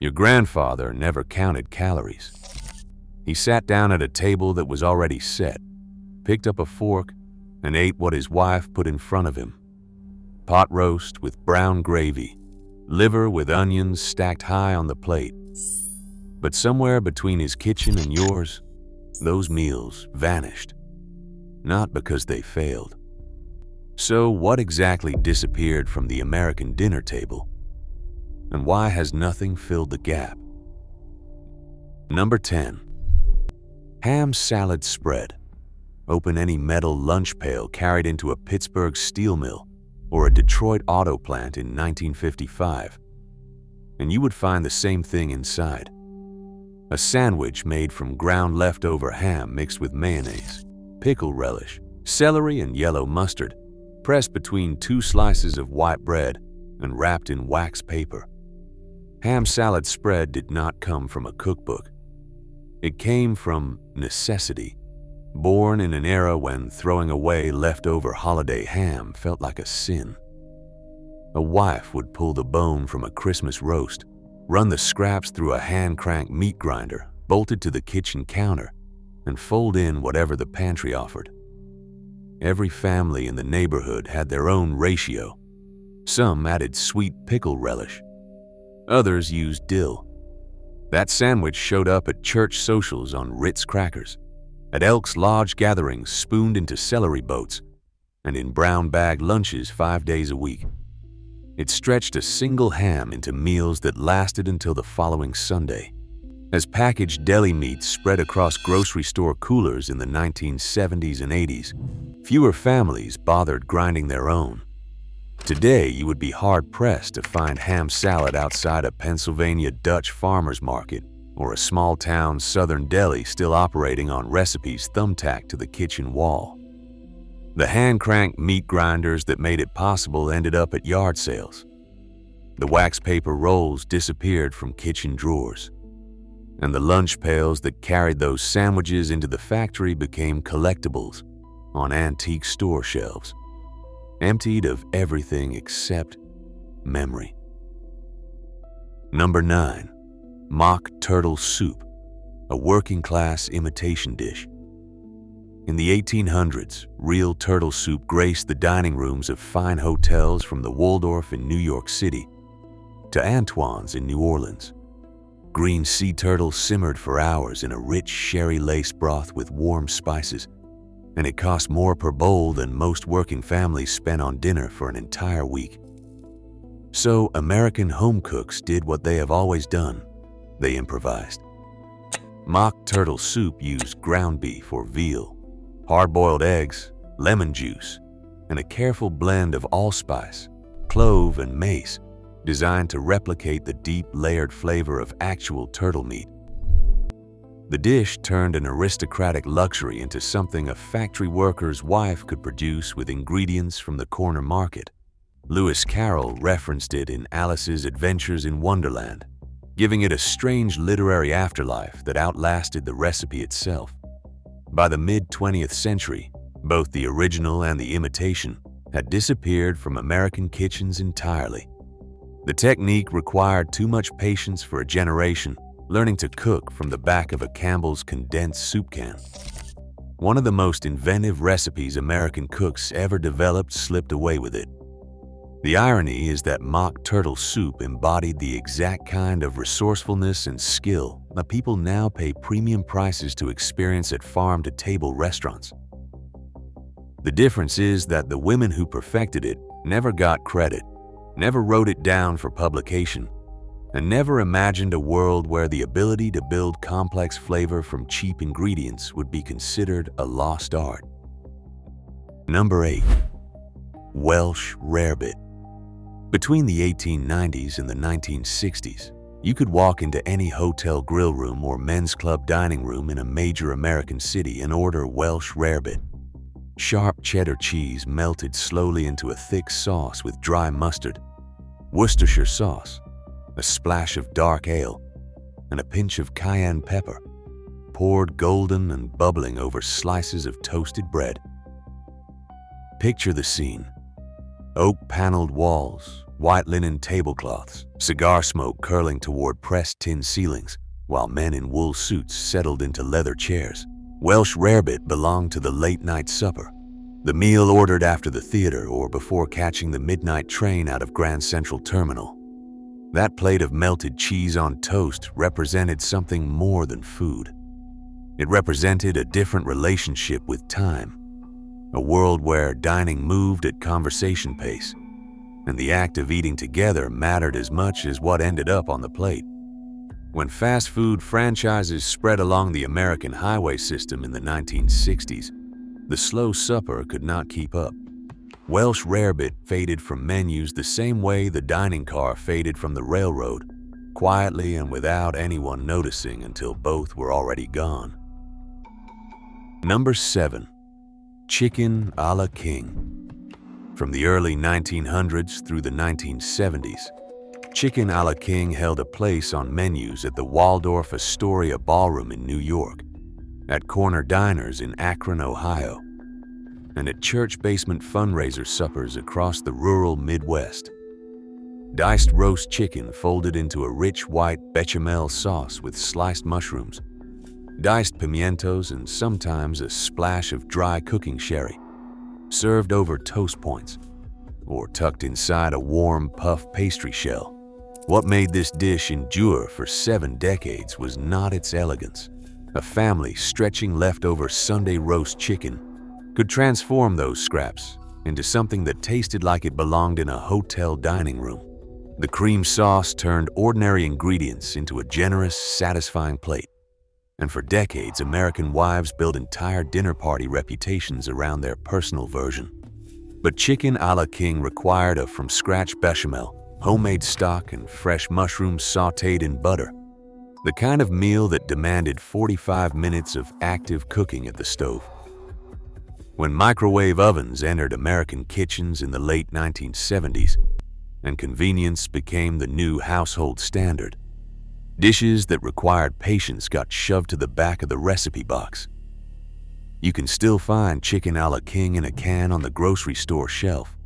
Your grandfather never counted calories. He sat down at a table that was already set, picked up a fork, and ate what his wife put in front of him. Pot roast with brown gravy, liver with onions stacked high on the plate. But somewhere between his kitchen and yours, those meals vanished. Not because they failed. So what exactly disappeared from the American dinner table? And why has nothing filled the gap? Number 10. Ham salad spread. Open any metal lunch pail carried into a Pittsburgh steel mill or a Detroit auto plant in 1955, and you would find the same thing inside. A sandwich made from ground leftover ham mixed with mayonnaise, pickle relish, celery, and yellow mustard, pressed between two slices of white bread and wrapped in wax paper. Ham salad spread did not come from a cookbook. It came from necessity, born in an era when throwing away leftover holiday ham felt like a sin. A wife would pull the bone from a Christmas roast, run the scraps through a hand-crank meat grinder bolted to the kitchen counter, and fold in whatever the pantry offered. Every family in the neighborhood had their own ratio. Some added sweet pickle relish. Others used dill. That sandwich showed up at church socials on Ritz crackers, at Elks Lodge gatherings spooned into celery boats, and in brown bag lunches 5 days a week. It stretched a single ham into meals that lasted until the following Sunday. As packaged deli meats spread across grocery store coolers in the 1970s and 80s, fewer families bothered grinding their own. Today, you would be hard-pressed to find ham salad outside a Pennsylvania Dutch farmer's market or a small-town southern deli still operating on recipes thumbtacked to the kitchen wall. The hand-cranked meat grinders that made it possible ended up at yard sales. The wax paper rolls disappeared from kitchen drawers, and the lunch pails that carried those sandwiches into the factory became collectibles on antique store shelves, emptied of everything except memory. Number 9. Mock turtle soup, a working-class imitation dish. In the 1800s, real turtle soup graced the dining rooms of fine hotels from the Waldorf in New York City to Antoine's in New Orleans. Green sea turtle simmered for hours in a rich sherry-laced broth with warm spices, and it cost more per bowl than most working families spent on dinner for an entire week. So American home cooks did what they have always done. They improvised. Mock turtle soup used ground beef or veal, hard-boiled eggs, lemon juice, and a careful blend of allspice, clove, and mace, designed to replicate the deep layered flavor of actual turtle meat. The dish turned an aristocratic luxury into something a factory worker's wife could produce with ingredients from the corner market. Lewis Carroll referenced it in Alice's Adventures in Wonderland, giving it a strange literary afterlife that outlasted the recipe itself. By the mid-20th century, both the original and the imitation had disappeared from American kitchens entirely. The technique required too much patience for a generation, learning to cook from the back of a Campbell's condensed soup can. One of the most inventive recipes American cooks ever developed slipped away with it. The irony is that mock turtle soup embodied the exact kind of resourcefulness and skill that people now pay premium prices to experience at farm-to-table restaurants. The difference is that the women who perfected it never got credit, never wrote it down for publication, and never imagined a world where the ability to build complex flavor from cheap ingredients would be considered a lost art. Number 8. Welsh rarebit. Between the 1890s and the 1960s, you could walk into any hotel grill room or men's club dining room in a major American city and order Welsh rarebit. Sharp cheddar cheese melted slowly into a thick sauce with dry mustard, Worcestershire sauce, a splash of dark ale, and a pinch of cayenne pepper, poured golden and bubbling over slices of toasted bread. Picture the scene. Oak-paneled walls, white linen tablecloths, cigar smoke curling toward pressed tin ceilings, while men in wool suits settled into leather chairs. Welsh rarebit belonged to the late-night supper, the meal ordered after the theater or before catching the midnight train out of Grand Central Terminal. That plate of melted cheese on toast represented something more than food. It represented a different relationship with time, a world where dining moved at conversation pace, and the act of eating together mattered as much as what ended up on the plate. When fast food franchises spread along the American highway system in the 1960s, the slow supper could not keep up. Welsh rarebit faded from menus the same way the dining car faded from the railroad, quietly and without anyone noticing until both were already gone. Number 7. Chicken a la king. From the early 1900s through the 1970s, chicken a la king held a place on menus at the Waldorf Astoria Ballroom in New York, at corner diners in Akron, Ohio, and at church basement fundraiser suppers across the rural Midwest. Diced roast chicken folded into a rich white bechamel sauce with sliced mushrooms, diced pimientos, and sometimes a splash of dry cooking sherry, served over toast points, or tucked inside a warm puff pastry shell. What made this dish endure for 7 decades was not its elegance. A family stretching leftover Sunday roast chicken could transform those scraps into something that tasted like it belonged in a hotel dining room. The cream sauce turned ordinary ingredients into a generous, satisfying plate. And for decades, American wives built entire dinner party reputations around their personal version. But chicken a la king required a from-scratch bechamel, homemade stock, and fresh mushrooms sautéed in butter. The kind of meal that demanded 45 minutes of active cooking at the stove. When microwave ovens entered American kitchens in the late 1970s, and convenience became the new household standard, dishes that required patience got shoved to the back of the recipe box. You can still find chicken a la king in a can on the grocery store shelf,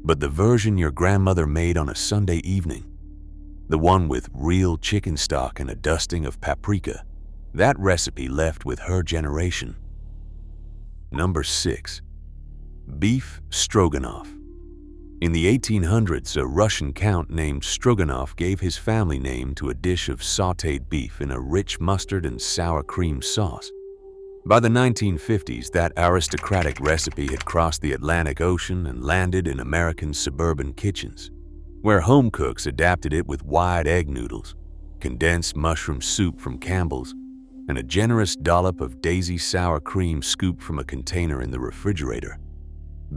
but the version your grandmother made on a Sunday evening, the one with real chicken stock and a dusting of paprika, that recipe left with her generation. Number 6. Beef stroganov. In the 1800s, a Russian count named Stroganov gave his family name to a dish of sautéed beef in a rich mustard and sour cream sauce. By the 1950s, that aristocratic recipe had crossed the Atlantic Ocean and landed in American suburban kitchens, where home cooks adapted it with wide egg noodles, condensed mushroom soup from Campbell's, and a generous dollop of daisy sour cream scooped from a container in the refrigerator.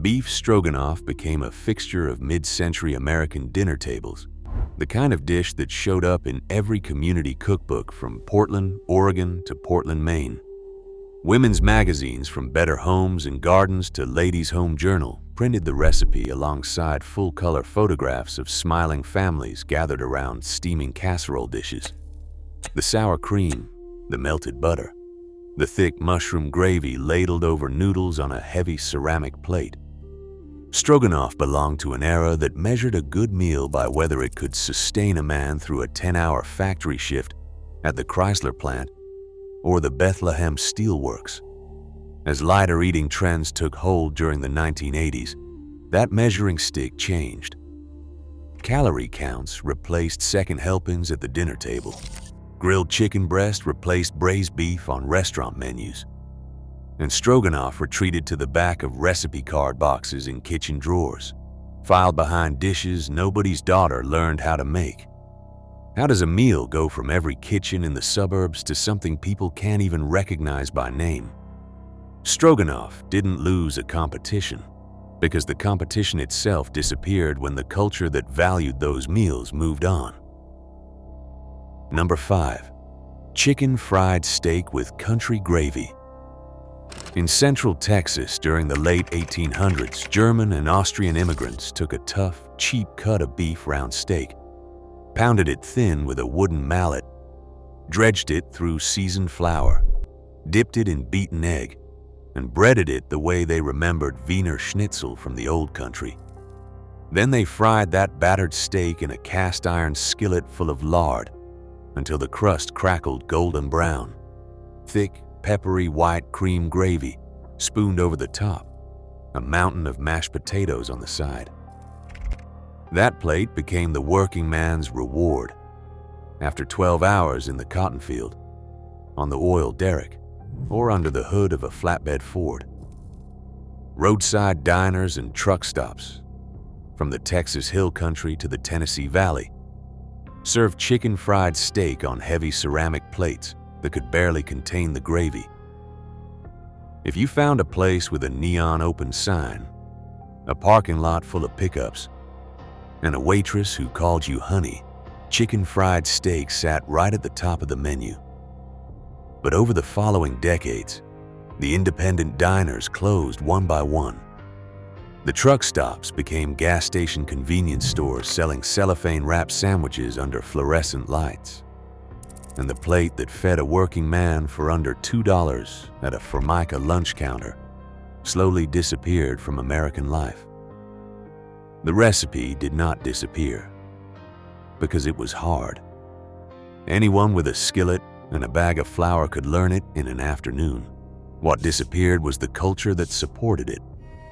Beef stroganoff became a fixture of mid-century American dinner tables, the kind of dish that showed up in every community cookbook from Portland, Oregon to Portland, Maine. Women's magazines from Better Homes and Gardens to Ladies' Home Journal printed the recipe alongside full-color photographs of smiling families gathered around steaming casserole dishes. The sour cream, the melted butter, the thick mushroom gravy ladled over noodles on a heavy ceramic plate. Stroganoff belonged to an era that measured a good meal by whether it could sustain a man through a 10-hour factory shift at the Chrysler plant or the Bethlehem Steelworks. As lighter eating trends took hold during the 1980s, that measuring stick changed. Calorie counts replaced second helpings at the dinner table. Grilled chicken breast replaced braised beef on restaurant menus. And stroganoff retreated to the back of recipe card boxes in kitchen drawers, filed behind dishes nobody's daughter learned how to make. How does a meal go from every kitchen in the suburbs to something people can't even recognize by name? Stroganoff didn't lose a competition, because the competition itself disappeared when the culture that valued those meals moved on. Number 5. Chicken fried steak with country gravy. In Central Texas during the late 1800s, German and Austrian immigrants took a tough, cheap cut of beef round steak, pounded it thin with a wooden mallet, dredged it through seasoned flour, dipped it in beaten egg, and breaded it the way they remembered Wiener Schnitzel from the old country. Then they fried that battered steak in a cast iron skillet full of lard until the crust crackled golden brown. Thick, peppery white cream gravy spooned over the top, a mountain of mashed potatoes on the side. That plate became the working man's reward after 12 hours in the cotton field, on the oil derrick, or under the hood of a flatbed Ford. Roadside diners and truck stops, from the Texas Hill Country to the Tennessee Valley, served chicken fried steak on heavy ceramic plates that could barely contain the gravy. If you found a place with a neon open sign, a parking lot full of pickups, and a waitress who called you honey, chicken fried steak sat right at the top of the menu. But over the following decades, the independent diners closed one by one. The truck stops became gas station convenience stores selling cellophane-wrapped sandwiches under fluorescent lights. And the plate that fed a working man for under $2 at a Formica lunch counter slowly disappeared from American life. The recipe did not disappear because it was hard. Anyone with a skillet and a bag of flour could learn it in an afternoon. What disappeared was the culture that supported it.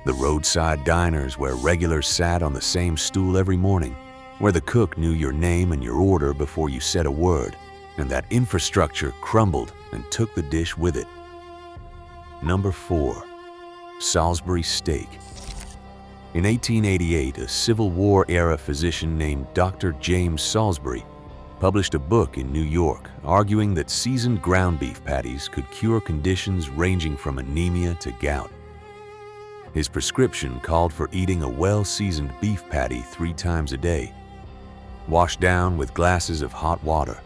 The roadside diners where regulars sat on the same stool every morning, where the cook knew your name and your order before you said a word, and that infrastructure crumbled and took the dish with it. Number 4, Salisbury steak. In 1888, a Civil War-era physician named Dr. James Salisbury published a book in New York arguing that seasoned ground beef patties could cure conditions ranging from anemia to gout. His prescription called for eating a well-seasoned beef patty 3 times a day, washed down with glasses of hot water.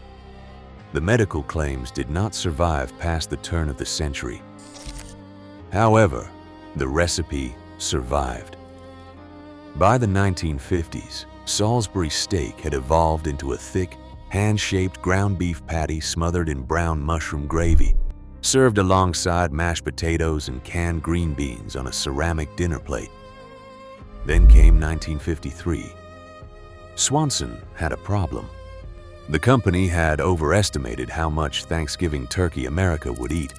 The medical claims did not survive past the turn of the century. However, the recipe survived. By the 1950s, Salisbury steak had evolved into a thick, hand-shaped ground beef patty smothered in brown mushroom gravy, served alongside mashed potatoes and canned green beans on a ceramic dinner plate. Then came 1953. Swanson had a problem. The company had overestimated how much Thanksgiving turkey America would eat,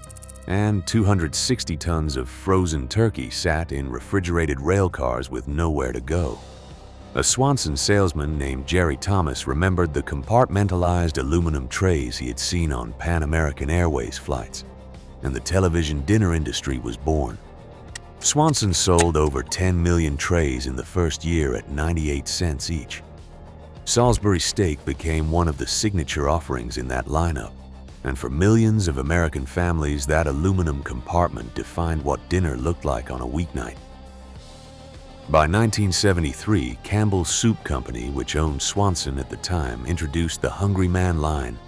and 260 tons of frozen turkey sat in refrigerated rail cars with nowhere to go. A Swanson salesman named Jerry Thomas remembered the compartmentalized aluminum trays he had seen on Pan American Airways flights, and the television dinner industry was born. Swanson sold over 10 million trays in the first year at 98 cents each. Salisbury steak became one of the signature offerings in that lineup, and for millions of American families, that aluminum compartment defined what dinner looked like on a weeknight. By 1973, Campbell's Soup Company, which owned Swanson at the time, introduced the Hungry Man line,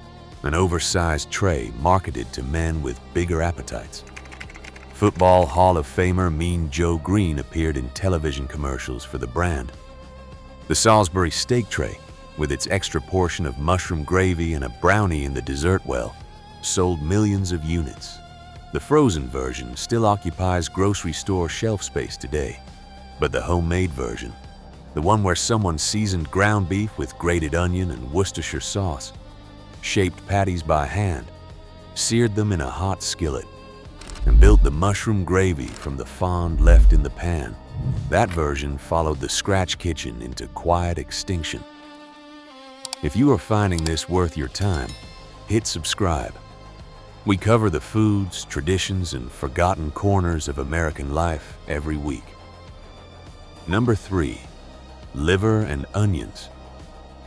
an oversized tray marketed to men with bigger appetites. Football Hall of Famer Mean Joe Green appeared in television commercials for the brand. The Salisbury steak tray, with its extra portion of mushroom gravy and a brownie in the dessert well, sold millions of units. The frozen version still occupies grocery store shelf space today. But the homemade version, the one where someone seasoned ground beef with grated onion and Worcestershire sauce, shaped patties by hand, seared them in a hot skillet, and built the mushroom gravy from the fond left in the pan, that version followed the scratch kitchen into quiet extinction. If you are finding this worth your time, hit subscribe. We cover the foods, traditions, and forgotten corners of American life every week. Number 3, liver and onions.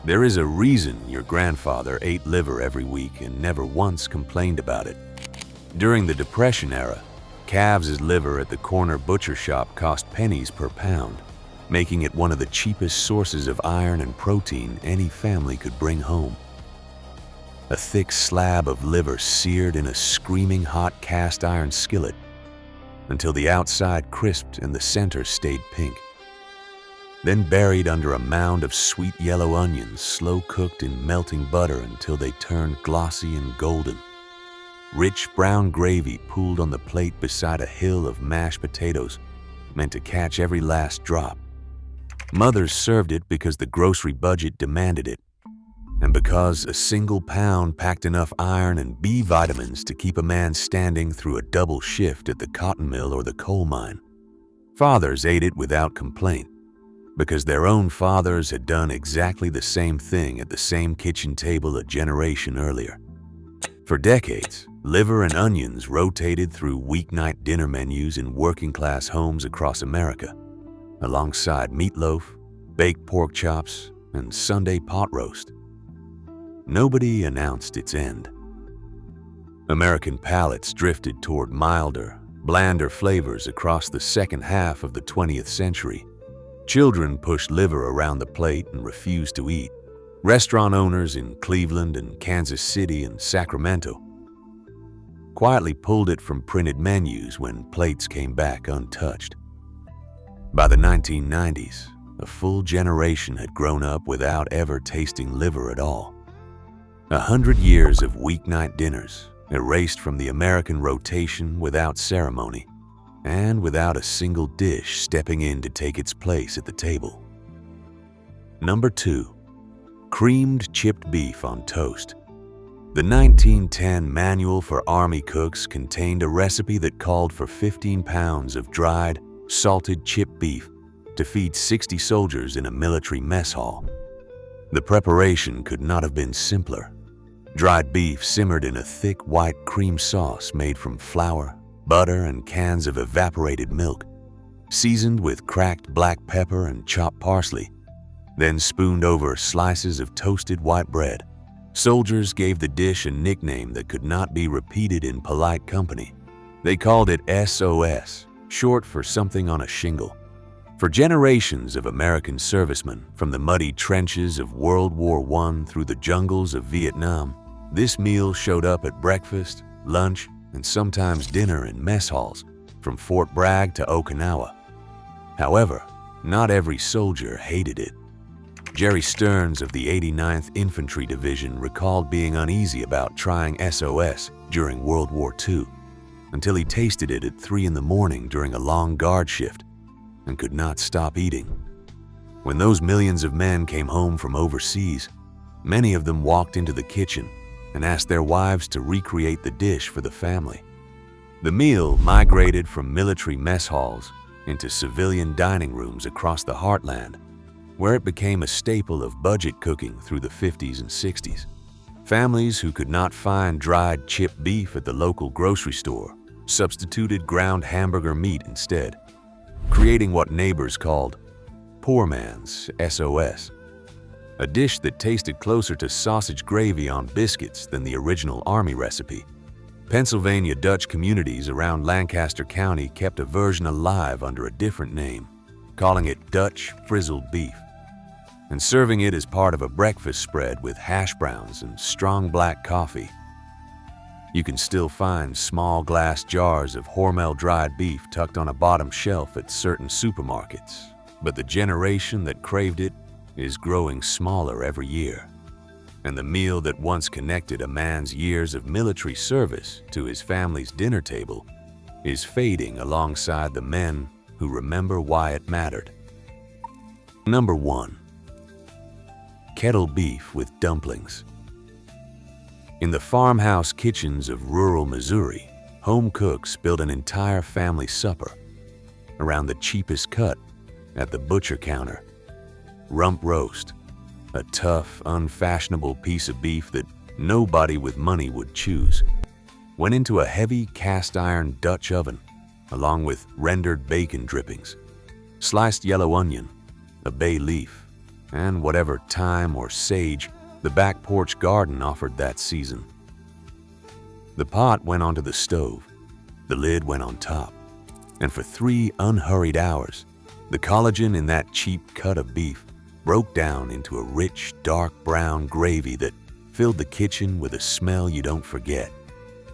There is a reason your grandfather ate liver every week and never once complained about it. During the Depression era, calves' liver at the corner butcher shop cost pennies per pound, making it one of the cheapest sources of iron and protein any family could bring home. A thick slab of liver seared in a screaming hot cast iron skillet until the outside crisped and the center stayed pink. Then buried under a mound of sweet yellow onions, slow cooked in melting butter until they turned glossy and golden. Rich brown gravy pooled on the plate beside a hill of mashed potatoes, meant to catch every last drop. Mothers served it because the grocery budget demanded it, and because a single pound packed enough iron and B vitamins to keep a man standing through a double shift at the cotton mill or the coal mine. Fathers ate it without complaint, because their own fathers had done exactly the same thing at the same kitchen table a generation earlier. For decades, liver and onions rotated through weeknight dinner menus in working-class homes across America, alongside meatloaf, baked pork chops, and Sunday pot roast. Nobody announced its end. American palates drifted toward milder, blander flavors across the second half of the 20th century. Children pushed liver around the plate and refused to eat. Restaurant owners in Cleveland and Kansas City and Sacramento quietly pulled it from printed menus when plates came back untouched. By the 1990s, a full generation had grown up without ever tasting liver at all. 100 years of weeknight dinners erased from the American rotation without ceremony, and without a single dish stepping in to take its place at the table. Number 2. Creamed chipped beef on toast. The 1910 Manual for Army Cooks contained a recipe that called for 15 pounds of dried, salted chipped beef to feed 60 soldiers in a military mess hall. The preparation could not have been simpler. Dried beef simmered in a thick white cream sauce made from flour, butter, and cans of evaporated milk, seasoned with cracked black pepper and chopped parsley, then spooned over slices of toasted white bread. Soldiers gave the dish a nickname that could not be repeated in polite company. They called it SOS, short for something on a shingle. For generations of American servicemen, from the muddy trenches of World War I through the jungles of Vietnam, this meal showed up at breakfast, lunch, and sometimes dinner in mess halls, from Fort Bragg to Okinawa. However, not every soldier hated it. Jerry Stearns of the 89th Infantry Division recalled being uneasy about trying SOS during World War II, until he tasted it at 3 in the morning during a long guard shift and could not stop eating. When those millions of men came home from overseas, many of them walked into the kitchen and asked their wives to recreate the dish for the family. The meal migrated from military mess halls into civilian dining rooms across the heartland, where it became a staple of budget cooking through the 50s and 60s. Families who could not find dried chipped beef at the local grocery store substituted ground hamburger meat instead, creating what neighbors called poor man's SOS, a dish that tasted closer to sausage gravy on biscuits than the original Army recipe. Pennsylvania Dutch communities around Lancaster County kept a version alive under a different name, calling it Dutch frizzled beef, and serving it as part of a breakfast spread with hash browns and strong black coffee. You can still find small glass jars of Hormel dried beef tucked on a bottom shelf at certain supermarkets, but the generation that craved it is growing smaller every year, and the meal that once connected a man's years of military service to his family's dinner table is fading alongside the men who remember why it mattered. Number 1. Kettle beef with dumplings. In the farmhouse kitchens of rural Missouri, home cooks built an entire family supper around the cheapest cut at the butcher counter. Rump roast, a tough, unfashionable piece of beef that nobody with money would choose, went into a heavy cast-iron Dutch oven, along with rendered bacon drippings, sliced yellow onion, a bay leaf, and whatever thyme or sage the back porch garden offered that season. The pot went onto the stove, the lid went on top, and for 3 unhurried hours, the collagen in that cheap cut of beef broke down into a rich, dark brown gravy that filled the kitchen with a smell you don't forget.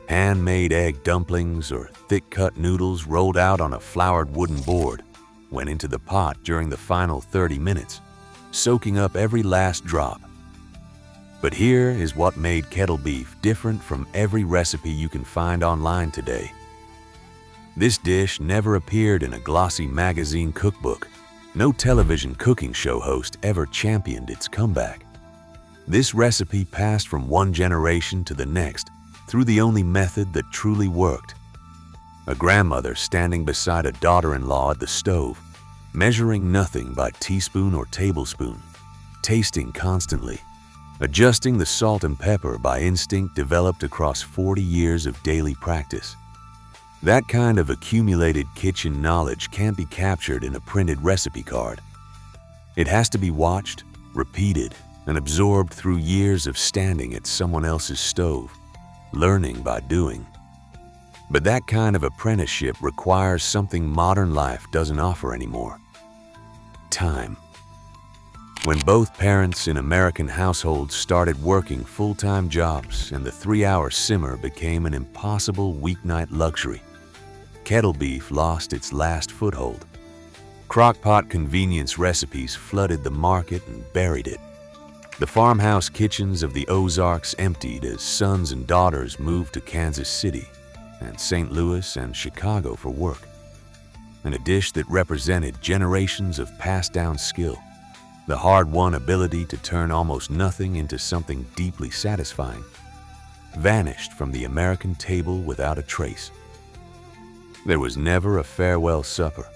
Handmade egg dumplings or thick-cut noodles rolled out on a floured wooden board went into the pot during the final 30 minutes, soaking up every last drop. But here is what made kettle beef different from every recipe you can find online today. This dish never appeared in a glossy magazine cookbook. No television cooking show host ever championed its comeback. This recipe passed from one generation to the next through the only method that truly worked. A grandmother standing beside a daughter-in-law at the stove, measuring nothing by teaspoon or tablespoon, tasting constantly, adjusting the salt and pepper by instinct developed across 40 years of daily practice. That kind of accumulated kitchen knowledge can't be captured in a printed recipe card. It has to be watched, repeated, and absorbed through years of standing at someone else's stove, learning by doing. But that kind of apprenticeship requires something modern life doesn't offer anymore: time. When both parents in American households started working full-time jobs and the 3-hour simmer became an impossible weeknight luxury, kettle beef lost its last foothold. Crock-pot convenience recipes flooded the market and buried it. The farmhouse kitchens of the Ozarks emptied as sons and daughters moved to Kansas City and St. Louis and Chicago for work. And a dish that represented generations of passed-down skill, the hard-won ability to turn almost nothing into something deeply satisfying, vanished from the American table without a trace. There was never a farewell supper,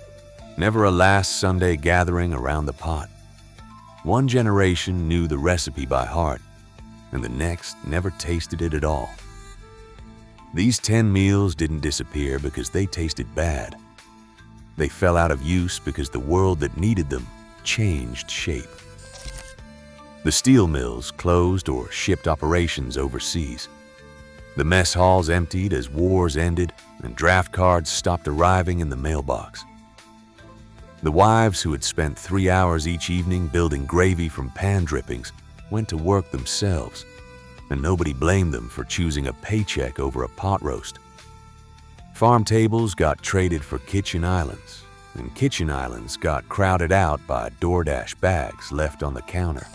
never a last Sunday gathering around the pot. One generation knew the recipe by heart, and the next never tasted it at all. These 10 meals didn't disappear because they tasted bad. They fell out of use because the world that needed them changed shape. The steel mills closed or shipped operations overseas. The mess halls emptied as wars ended and draft cards stopped arriving in the mailbox. The wives who had spent 3 hours each evening building gravy from pan drippings went to work themselves, and nobody blamed them for choosing a paycheck over a pot roast. Farm tables got traded for kitchen islands, and kitchen islands got crowded out by DoorDash bags left on the counter.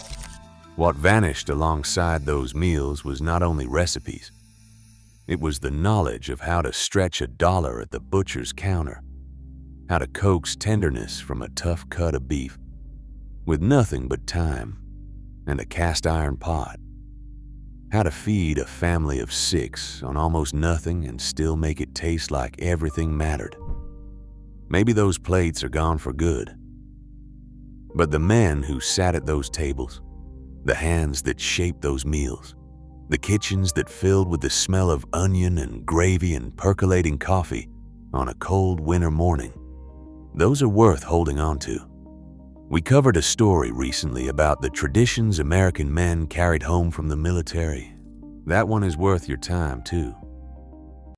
What vanished alongside those meals was not only recipes. It was the knowledge of how to stretch $1 at the butcher's counter, how to coax tenderness from a tough cut of beef, with nothing but time and a cast-iron pot, how to feed a family of 6 on almost nothing and still make it taste like everything mattered. Maybe those plates are gone for good. But the men who sat at those tables, the hands that shaped those meals, the kitchens that filled with the smell of onion and gravy and percolating coffee on a cold winter morning, those are worth holding on to. We covered a story recently about the traditions American men carried home from the military. That one is worth your time, too.